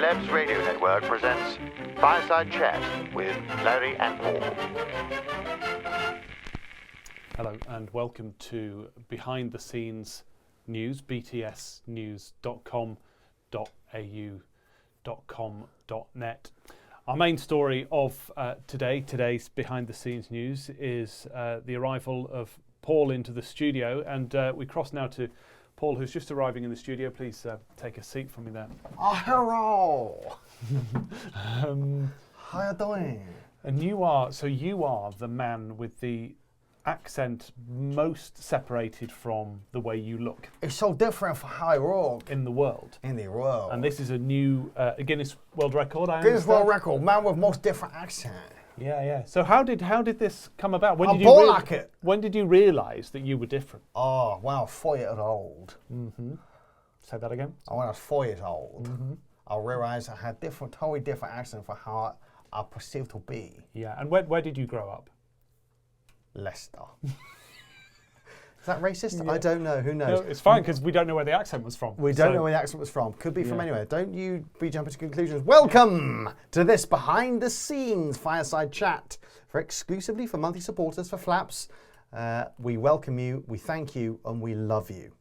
Celebs Radio Network presents Fireside Chat with Larry and Paul. Hello and welcome to Behind the Scenes News, btsnews.com.au.com.net. Our main story of today's Behind the Scenes News is the arrival of Paul into the studio, and we cross now to Paul, who's just arriving in the studio. Please take a seat for me there. Oh, hello. How you doing? And you are the man with the accent most separated from the way you look. It's so different from how I walk. In the world. And this is a new Guinness World Record, Guinness World Record, man with most different accent. Yeah. So how did this come about? When did you realise that you were different? Oh, when I was 4 years old. Mm-hmm. Say that again. When I was 4 years old, I realised I had totally different accent for how I perceived to be. Yeah, and where did you grow up? Leicester. Is that racist? Yeah. I don't know. Who knows? No, it's fine because we don't know where the accent was from. We don't know where the accent was from. Could be from anywhere. Don't you be jumping to conclusions. Welcome to this behind the scenes fireside chat exclusively for monthly supporters for Flaps. We welcome you, we thank you, and we love you.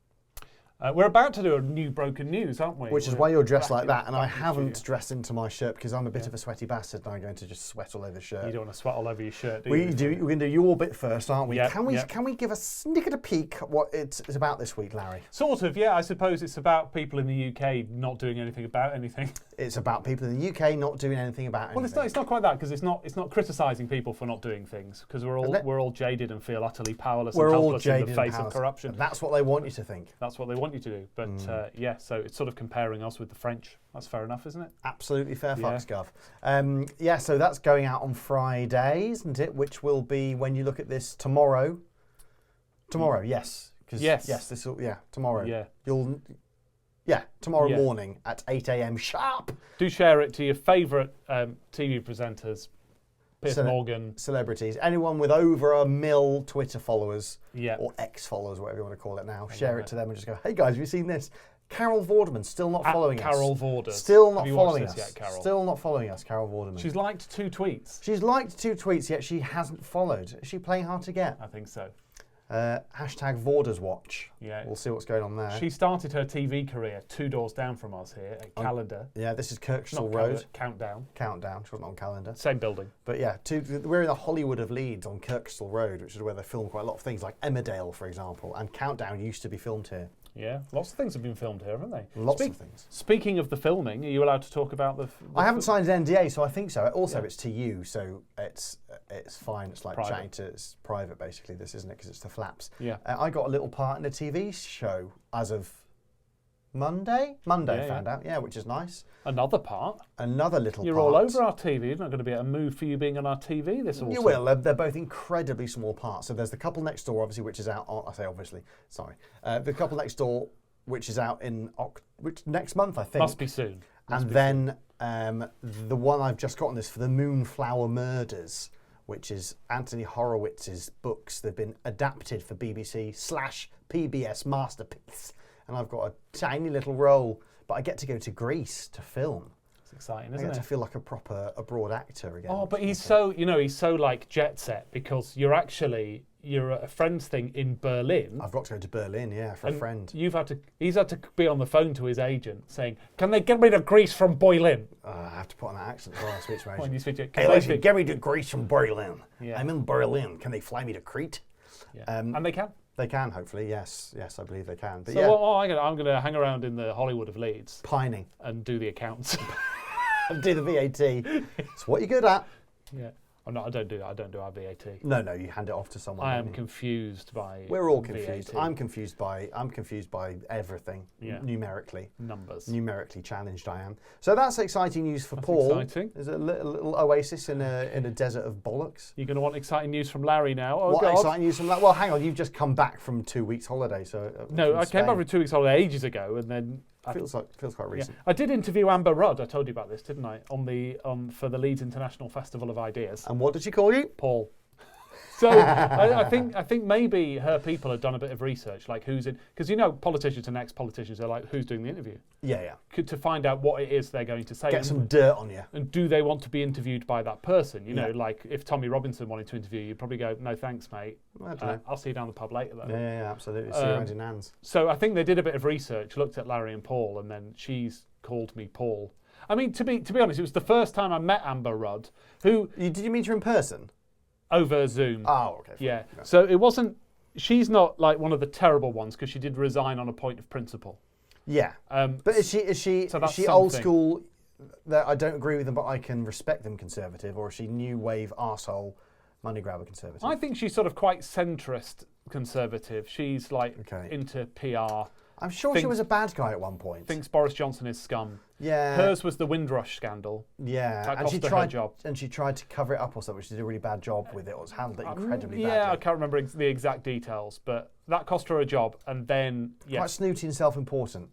We're about to do a new Broken News, aren't we? Which is why you're dressed like that, and I haven't dressed into my shirt because I'm a bit of a sweaty bastard and I'm going to just sweat all over the shirt. You don't want to sweat all over your shirt, do you? We do. We're going to do your bit first, aren't we? Yep, Can we give a snick at a peek at what it's about this week, Larry? Sort of, yeah. I suppose it's about people in the UK not doing anything about anything. It's about people in the UK not doing anything about anything. Well, it's not quite that, because it's not criticising people for not doing things, because we're all jaded and feel utterly powerless and helpless in the face of corruption. That's what they want you to think. That's what they want you to do. But so it's sort of comparing us with the French. That's fair enough, isn't it? Absolutely fair fucks, Gov. So that's going out on Friday, isn't it? Which will be, when you look at this, tomorrow. Tomorrow, yes. Tomorrow. Yeah. Tomorrow morning at 8 a.m. sharp. Do share it to your favourite TV presenters, Piers Morgan. Celebrities. Anyone with over 1 million Twitter followers or X followers, whatever you want to call it now. Share it to them and just go, hey guys, have you seen this? Carol Vorderman still not following us. Carol Vorder. Still not following us. Yet, Carol? Still not following us, Carol Vorderman. She's liked 2 tweets. She's liked 2 tweets, yet she hasn't followed. Is she playing hard to get? I think so. Hashtag Vorders Watch. Yeah. We'll see what's going on there. She started her TV career 2 doors down from us here at Calendar. Yeah, this is Kirkstall Road. Countdown. She wasn't on Calendar. Same building. But yeah, we're in the Hollywood of Leeds on Kirkstall Road, which is where they film quite a lot of things, like Emmerdale, for example. And Countdown used to be filmed here. Yeah, lots of things have been filmed here, haven't they? Lots of things. Speaking of the filming, are you allowed to talk about the I haven't signed an NDA, so I think so. Also, it's to you, so it's fine. It's like private. Chatting to... It's private, basically, this, isn't it? Because it's the Flaps. Yeah. I got a little part in a TV show as of Monday, I found out, which is nice. Another part. Another little You're part. all over our TV. You're not going to be a move for you being on our TV this autumn. You will. They're both incredibly small parts. So there's The Couple Next Door, obviously, which is out on... I say obviously, sorry. The Couple Next Door, which is out in next month, I think. Must be soon. The one I've just gotten is for the Moonflower Murders, which is Anthony Horowitz's books. They've been adapted for BBC/PBS Masterpiece. And I've got a tiny little role, but I get to go to Greece to film. It's exciting, isn't it? I get to feel like a proper abroad actor again. Oh, but he's so like jet set, because you're at a friend's thing in Berlin. I've got to go to Berlin, for a friend. He's had to be on the phone to his agent saying, "Can they get me to Greece from Berlin?" I have to put on that accent as well. I speak to When you speak to hey, listen, get me to Greece from Berlin. Yeah. I'm in Berlin. Can they fly me to Crete? Yeah. And they can. They can, hopefully, yes, I believe they can. But I'm going to hang around in the Hollywood of Leeds, pining, and do the accounts, and do the VAT. It's what you're good at. Yeah, I'm not. I don't do that. I don't do our VAT. No, you hand it off to someone. I am confused by. We're all confused. VAT. I'm confused by everything. Yeah. Numerically. Numerically challenged I am. So that's exciting news for Paul. Exciting. There's a little oasis in a desert of bollocks. You're going to want exciting news from Larry now. Oh, what God. exciting news from Larry? Well, hang on. You've just come back from 2 weeks holiday, so. No, I came back from 2 weeks holiday ages ago, and then. Feels quite recent. Yeah. I did interview Amber Rudd. I told you about this, didn't I? For the Leeds International Festival of Ideas. And what did she call you? Paul. So I think maybe her people have done a bit of research, like who's in, because politicians and ex-politicians are like, who's doing the interview? Yeah. To find out what it is they're going to say. Get some dirt on you. And do they want to be interviewed by that person? Like if Tommy Robinson wanted to interview you, you'd probably go, no thanks, mate. I don't know. I'll see you down the pub later, though. Yeah, absolutely. See you around in Nans. So I think they did a bit of research, looked at Larry and Paul, and then she's called me Paul. I mean, to be honest, it was the first time I met Amber Rudd, who... Did you meet her in person? Over Zoom. Oh, okay. Yeah. So it wasn't... She's not like one of the terrible ones because she did resign on a point of principle. Yeah. But is she old school, that I don't agree with them, but I can respect them conservative, or is she new wave arsehole money grabber conservative? I think she's sort of quite centrist conservative. She's like into PR. I'm sure she was a bad guy at one point. Thinks Boris Johnson is scum. Yeah. Hers was the Windrush scandal. Yeah. That cost her job. And she tried to cover it up or something. She did a really bad job with it. It was handled incredibly badly. Yeah, I can't remember the exact details, but that cost her a job. And then, quite snooty and self-important.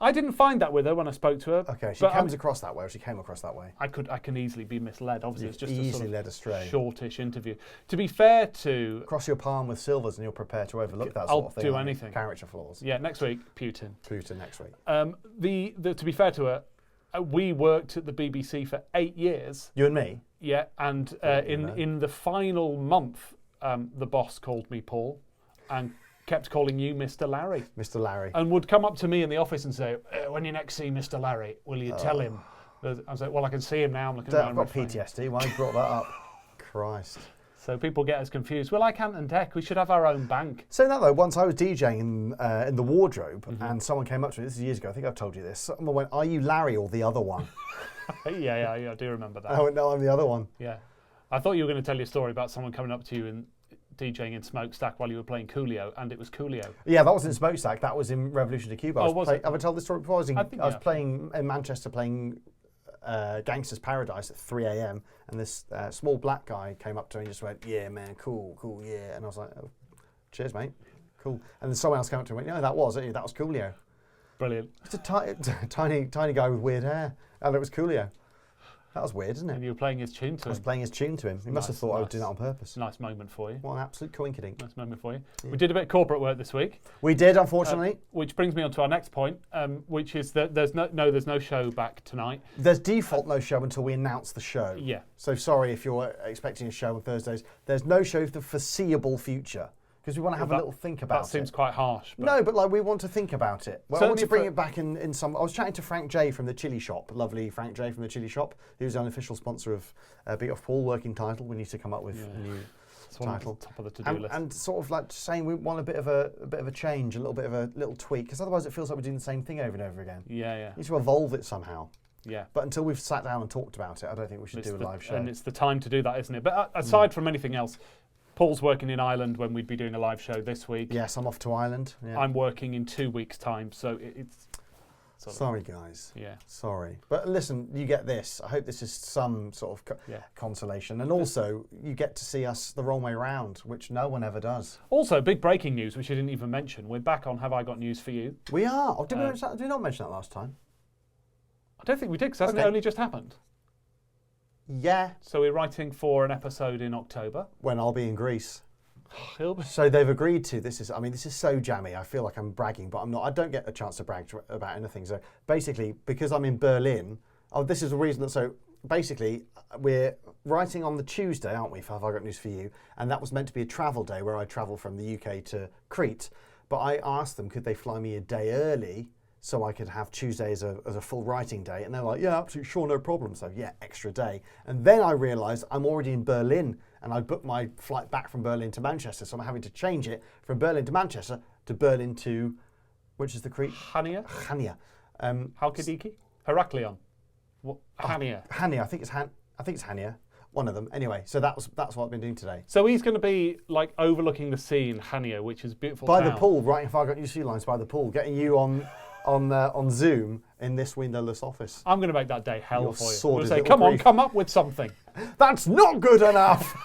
I didn't find that with her when I spoke to her. Okay, she comes across that way, or she came across that way. I can easily be misled. Obviously, it's just easily a sort of led astray. Shortish interview. To be fair to... Cross your palm with silvers and you're prepared to overlook that sort of thing. I'll do anything. Character flaws. Yeah, next week, Putin. Putin next week. To be fair to her, we worked at the BBC for 8 years. You and me? Yeah, and in the final month, the boss called me Paul and kept calling you Mr. Larry. Mr. Larry. And would come up to me in the office and say, when you next see Mr. Larry, will you tell him? I was like, well, I can see him now. I've got PTSD. Why you brought that up? Christ. So people get us confused. We're like Ant and Dec. We should have our own bank. So that though, once I was DJing in the wardrobe, and someone came up to me. This is years ago. I think I've told you this. Someone went, "Are you Larry or the other one?" yeah, I do remember that. I went, "No, I'm the other one." Yeah, I thought you were going to tell your story about someone coming up to you and DJing in Smokestack while you were playing Coolio, and it was Coolio. Yeah, that wasn't Smokestack. That was in Revolution to Cuba. Was it? Have I told this story before? I was playing in Manchester, playing Gangster's Paradise at 3 a.m. and this small black guy came up to me and just went, "Yeah, man, cool, yeah." And I was like, "Oh, cheers, mate, cool." And then someone else came up to me and went, "No, that was Coolio." Brilliant. It's a tiny guy with weird hair, and it was Coolio. That was weird, isn't it? And you were playing his tune to him. I was playing his tune to him. He must have thought I would do that on purpose. Nice moment for you. What an absolute coinkydink. Nice moment for you. Yeah. We did a bit of corporate work this week. We did, unfortunately. Which brings me on to our next point, which is that there's no show back tonight. There's default no show until we announce the show. Yeah. So sorry if you're expecting a show on Thursdays. There's no show for the foreseeable future. Because we want to have a little think about it. That seems quite harsh. But no, but like we want to think about it. Well, I want to bring it back in some... I was chatting to Frank J from the Chili Shop, lovely Frank J from the Chili Shop, who's an official sponsor of Beat Off Paul, working title. We need to come up with a new title. Top of the to-do list. And sort of like saying we want a bit of a change, a little tweak, because otherwise it feels like we're doing the same thing over and over again. Yeah. We need to evolve it somehow. Yeah. But until we've sat down and talked about it, I don't think we should do a live show. And it's the time to do that, isn't it? But aside from anything else, Paul's working in Ireland when we'd be doing a live show this week. Yes, I'm off to Ireland. Yeah. I'm working in 2 weeks' time, so it's... Sorry, guys. Yeah. Sorry. But listen, you get this. I hope this is some sort of consolation. And also, you get to see us the wrong way round, which no one ever does. Also, big breaking news, which I didn't even mention. We're back on Have I Got News For You? We are. Oh, did we not mention that last time? I don't think we did, because hasn't it only just happened? Yeah. So we're writing for an episode in October. When I'll be in Greece. He'll So they've agreed to, this is so jammy, I feel like I'm bragging, but I'm not. I don't get a chance to brag about anything. So basically, because I'm in Berlin, this is the reason that, so basically, we're writing on the Tuesday, aren't we, for Have I Got News For You? And that was meant to be a travel day where I travel from the UK to Crete. But I asked them, could they fly me a day early so I could have Tuesday as a full writing day? And they're like, yeah, absolutely, sure, no problem. So yeah, extra day. And then I realised I'm already in Berlin and I booked my flight back from Berlin to Manchester. So I'm having to change it from Berlin to Manchester to Berlin to, which is the Crete? Hania. Halkidiki? Heraklion. Hania. Hania, I think it's Hania. One of them. Anyway, so that's what I've been doing today. So he's going to be like overlooking the sea in Hania, which is a beautiful by town. The pool, right? If I got new sea lines by the pool, getting you on Zoom in this windowless office. I'm going to make that day hell Your for you. I'm sordid going to say, little come on, brief. come up with something. That's not good enough.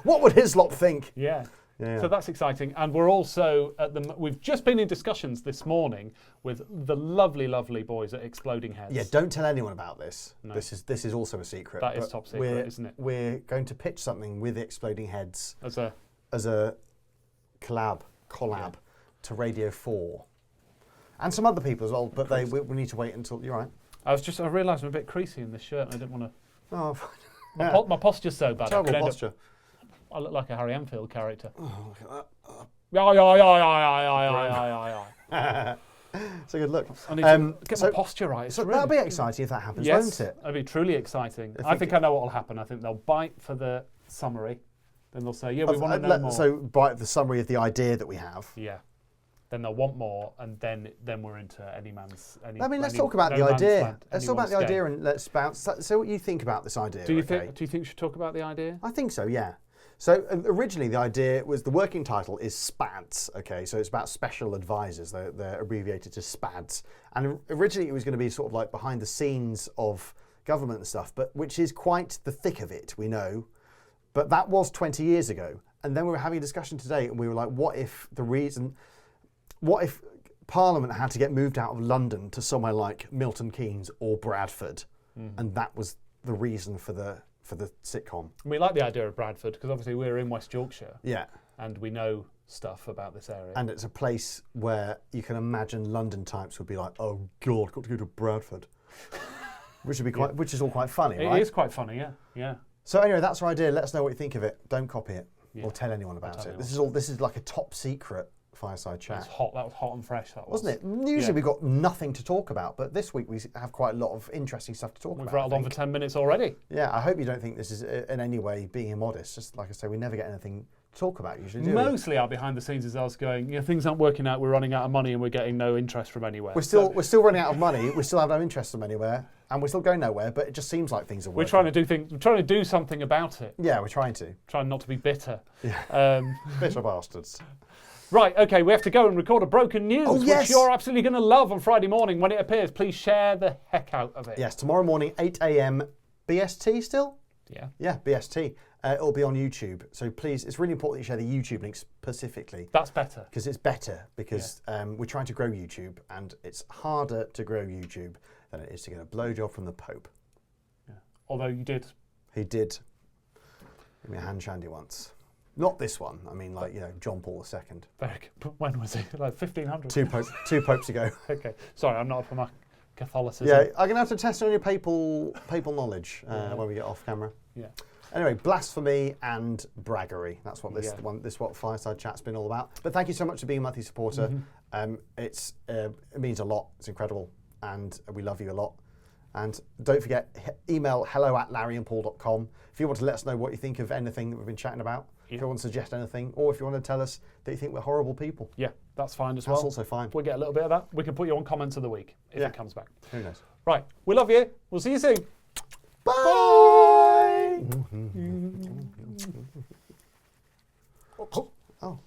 What would Hislop think? Yeah. Yeah. So that's exciting. And we're also we've just been in discussions this morning with the lovely, lovely boys at Exploding Heads. Yeah, don't tell anyone about this. No. This is also a secret. That is but top secret, isn't it? We're going to pitch something with Exploding Heads As a collab to Radio 4. And some other people as well, but we need to wait until... You're right. I realised I'm a bit creasy in this shirt and I didn't want to... Oh, My posture's so bad. terrible posture. I look like a Harry Enfield character. Oh, look I it's a good look. need to get my posture right. It's So really, that'll be exciting if that happens, yes, won't it? it'll be truly exciting. I think I know what will happen. I think they'll bite for the summary. Then they'll say, yeah, we want to know more. So, by the summary of the idea that we have. Yeah. Then they'll want more, and then we're into Let's talk about the idea. Let's talk about the idea and let's bounce. So, what you think about this idea? Do you think we should talk about the idea? I think so. Yeah. So originally the idea was the working title is SPADS. Okay, so it's about special advisors. They're abbreviated to SPADS. And originally it was going to be sort of like behind the scenes of government and stuff, but which is quite the thick of it. We know, but that was 20 years ago. And then we were having a discussion today, and we were like, what if Parliament had to get moved out of London to somewhere like Milton Keynes or Bradford, and that was the reason for the sitcom. We like the idea of Bradford because obviously we're in West Yorkshire. Yeah. And we know stuff about this area. And it's a place where you can imagine London types would be like, oh God, got to go to Bradford. Which would be which is all quite funny, right? It is quite funny, yeah. Yeah. So anyway, that's our idea. Let us know what you think of it. Don't copy it Yeah. or tell anyone about it. anyone. This is like a top secret Fireside chat. It's hot. That was hot and fresh. That was. Wasn't it? Usually we've got nothing to talk about, but this week we have quite a lot of interesting stuff to talk about. We've rattled on for 10 minutes already. Yeah, I hope you don't think this is in any way being immodest. Just like I say, we never get anything to talk about usually, do we? Mostly our behind the scenes is us going, things aren't working out, we're running out of money and we're getting no interest from anywhere. We're still running out of money. We still have no interest from anywhere, and we're still going nowhere. But it just seems like things are working. We're trying to do something about it. Yeah, we're trying to. Trying not to be bitter. Yeah. Bitter bastards. Right, okay, we have to go and record a broken news, yes. which you're absolutely going to love on Friday morning when it appears. Please share the heck out of it. Yes, tomorrow morning, 8 a.m. BST still? Yeah. Yeah, BST. It'll be on YouTube. So please, it's really important that you share the YouTube link specifically. That's better. Because it's better, because we're trying to grow YouTube, and it's harder to grow YouTube than it is to get a blowjob from the Pope. Yeah. Although you did. He did give me a hand shandy once. Not this one. I mean, like, John Paul II. Very good. When was it? Like 1500? Two popes ago. Okay. Sorry, I'm not up for my Catholicism. Yeah, I'm going to have to test on your papal knowledge when we get off camera. Yeah. Anyway, blasphemy and braggery. That's what this what Fireside Chat's been all about. But thank you so much for being a monthly supporter. It means a lot. It's incredible, and we love you a lot. And don't forget, email hello@larryandpaul.com if you want to let us know what you think of anything that we've been chatting about. If you want to suggest anything, or if you want to tell us that you think we're horrible people. Yeah, that's fine as well. That's also fine. We'll get a little bit of that. We can put you on comments of the week if it comes back. Who knows? Right, we love you. We'll see you soon. Bye! Bye. Oh.